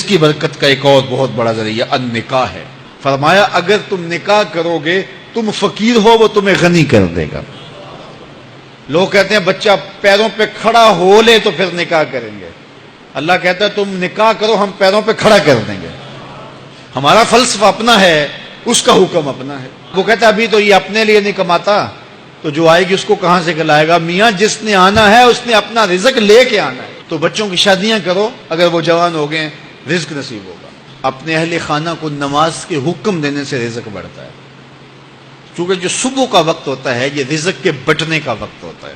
رزق کی برکت کا ایک اور بہت بڑا ذریعہ النکاح ہے. فرمایا اگر تم نکاح کرو گے تم فقیر ہو وہ تمہیں غنی کر دے گا. لوگ کہتے ہیں بچہ پیروں پہ کھڑا ہو لے تو پھر نکاح کریں گے. اللہ کہتا ہے تم نکاح کرو ہم پیروں پہ کھڑا کر دیں گے. ہمارا فلسفہ اپنا ہے, اس کا حکم اپنا ہے. وہ کہتا ہے ابھی تو یہ اپنے لیے نہیں کماتا تو جو آئے گی اس کو کہاں سے کھلائے گا. میاں جس نے آنا ہے اس نے اپنا رزق لے کے آنا ہے. تو بچوں کی شادیاں کرو, اگر وہ جوان ہو گئے رزق نصیب ہوگا. اپنے اہل خانہ کو نماز کے حکم دینے سے رزق بڑھتا ہے, کیونکہ جو صبح کا وقت ہوتا ہے یہ رزق کے بٹنے کا وقت ہوتا ہے.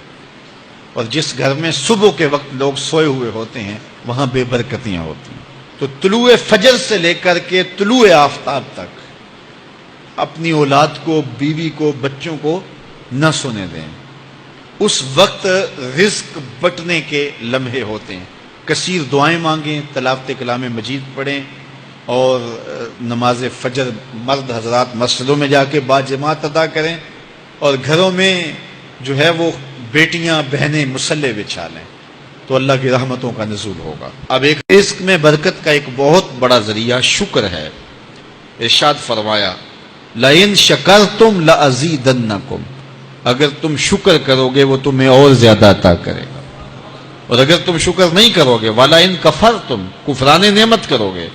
اور جس گھر میں صبح کے وقت لوگ سوئے ہوئے ہوتے ہیں وہاں بے برکتیاں ہوتی ہیں. تو طلوع فجر سے لے کر کے طلوع آفتاب تک اپنی اولاد کو, بیوی کو, بچوں کو نہ سونے دیں. اس وقت رزق بٹنے کے لمحے ہوتے ہیں. کثیر دعائیں مانگیں, تلاوت کلام مجید پڑھیں اور نماز فجر مرد حضرات مسجدوں میں جا کے باجماعت ادا کریں, اور گھروں میں جو ہے وہ بیٹیاں بہنیں مصلے بچھا لیں تو اللہ کی رحمتوں کا نزول ہوگا. اب ایک رزق میں برکت کا ایک بہت بڑا ذریعہ شکر ہے. ارشاد فرمایا لَإِن شَكَرْتُمْ لَأَزِيدَنَّكُمْ, اگر تم شکر کرو گے وہ تمہیں اور زیادہ عطا کرے گا. اور اگر تم شکر نہیں کرو گے وَلَئِن كَفَرْتُمْ, کفران نعمت کرو گے,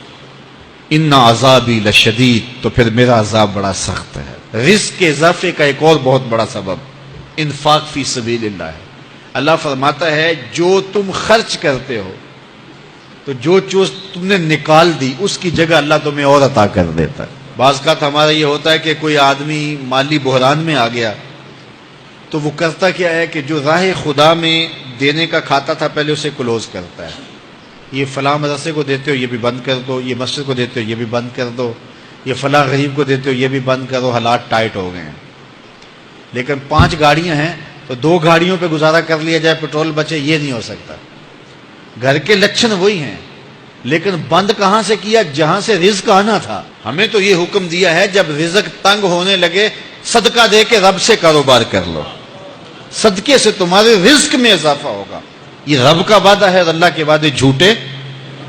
ان عذابی لشدید, تو پھر میرا عذاب بڑا سخت ہے. رزق کے اضافے کا ایک اور بہت بڑا سبب انفاق فی سبیل اللہ ہے. اللہ فرماتا ہے جو تم خرچ کرتے ہو تو جو چیز تم نے نکال دی اس کی جگہ اللہ تمہیں اور عطا کر دیتا ہے. بعض کا ہمارا یہ ہوتا ہے کہ کوئی آدمی مالی بحران میں آ گیا تو وہ کرتا کیا ہے کہ جو راہ خدا میں دینے کا کھاتا تھا پہلے اسے کلوز کرتا ہے. یہ فلاں مدرسے کو دیتے ہو یہ بھی بند کر دو, یہ مسجد کو دیتے ہو یہ بھی بند کر دو, یہ فلاں غریب کو دیتے ہو یہ بھی بند کرو, حالات ٹائٹ ہو گئے ہیں. لیکن 5 گاڑیاں ہیں تو 2 گاڑیوں پہ گزارا کر لیا جائے, پیٹرول بچے, یہ نہیں ہو سکتا. گھر کے لچھن وہی ہیں لیکن بند کہاں سے کیا, جہاں سے رزق آنا تھا. ہمیں تو یہ حکم دیا ہے جب رزق تنگ ہونے لگے صدقہ دے کے رب سے کاروبار کر لو, صدقے سے تمہارے رزق میں اضافہ ہوگا. یہ رب کا وعدہ ہے اور اللہ کے وعدے جھوٹے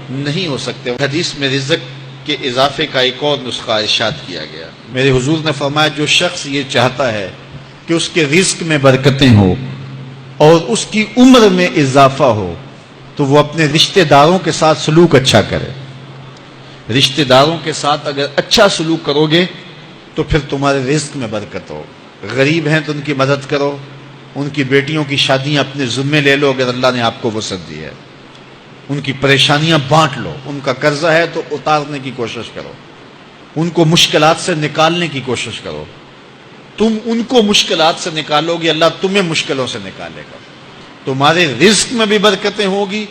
نہیں ہو سکتے. حدیث میں رزق کے اضافے کا ایک اور نسخہ ارشاد کیا گیا. میرے حضور نے فرمایا جو شخص یہ چاہتا ہے کہ اس کے رزق میں برکتیں ہو اور اس کی عمر میں اضافہ ہو تو وہ اپنے رشتہ داروں کے ساتھ سلوک اچھا کرے. رشتہ داروں کے ساتھ اگر اچھا سلوک کرو گے تو پھر تمہارے رزق میں برکت ہو. غریب ہیں تو ان کی مدد کرو, ان کی بیٹیوں کی شادیاں اپنے ذمے لے لو اگر اللہ نے آپ کو وسعت دی ہے, ان کی پریشانیاں بانٹ لو, ان کا قرضہ ہے تو اتارنے کی کوشش کرو, ان کو مشکلات سے نکالنے کی کوشش کرو. تم ان کو مشکلات سے نکالو گے اللہ تمہیں مشکلوں سے نکالے گا. تمہارے رزق میں بھی برکتیں ہوگی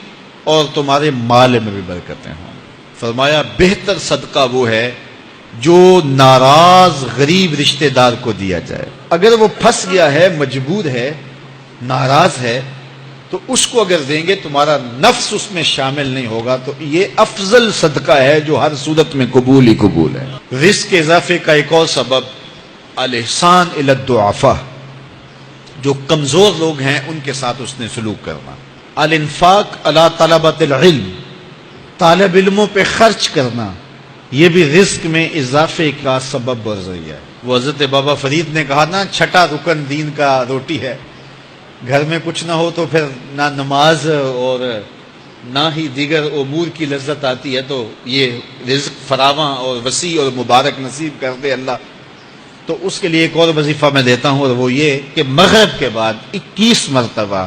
اور تمہارے مال میں بھی برکتیں ہوں. فرمایا بہتر صدقہ وہ ہے جو ناراض غریب رشتہ دار کو دیا جائے. اگر وہ پھنس گیا ہے, مجبور ہے, ناراض ہے, تو اس کو اگر دیں گے تمہارا نفس اس میں شامل نہیں ہوگا تو یہ افضل صدقہ ہے جو ہر صورت میں قبول ہی قبول ہے. رزق کے اضافے کا ایک اور سبب الاحسان الی الضعفاء, جو کمزور لوگ ہیں ان کے ساتھ اس نے سلوک کرنا. الانفاق علی طلبۃ العلم, طالب علموں پہ خرچ کرنا, یہ بھی رزق میں اضافے کا سبب اور ذریعہ ہے. وہ حضرت بابا فرید نے کہا نا 6واں رکن دین کا روٹی ہے. گھر میں کچھ نہ ہو تو پھر نہ نماز اور نہ ہی دیگر امور کی لذت آتی ہے. تو یہ رزق فراواں اور وسیع اور مبارک نصیب کر دے اللہ. تو اس کے لیے ایک اور وظیفہ میں دیتا ہوں اور وہ یہ کہ مغرب کے بعد 21 مرتبہ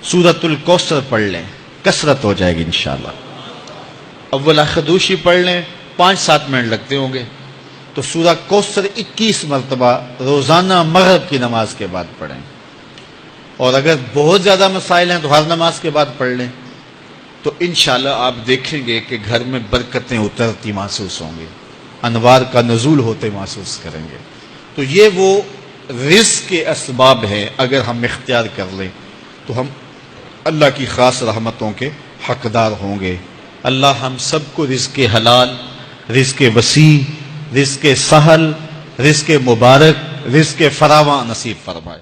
سورۃ الکوثر پڑھ لیں, کثرت ہو جائے گی انشاءاللہ. اول خدوشی پڑھ لیں, 5-7 منٹ لگتے ہوں گے, تو سورہ کوثر 21 مرتبہ روزانہ مغرب کی نماز کے بعد پڑھیں. اور اگر بہت زیادہ مسائل ہیں تو ہر نماز کے بعد پڑھ لیں. تو انشاءاللہ آپ دیکھیں گے کہ گھر میں برکتیں اترتی محسوس ہوں گی, انوار کا نزول ہوتے محسوس کریں گے. تو یہ وہ رزق کے اسباب ہیں, اگر ہم اختیار کر لیں تو ہم اللہ کی خاص رحمتوں کے حقدار ہوں گے. اللہ ہم سب کو رزق حلال, رزق وسیع, رزق سہل, رزق مبارک, رزق فراواں نصیب فرمائے.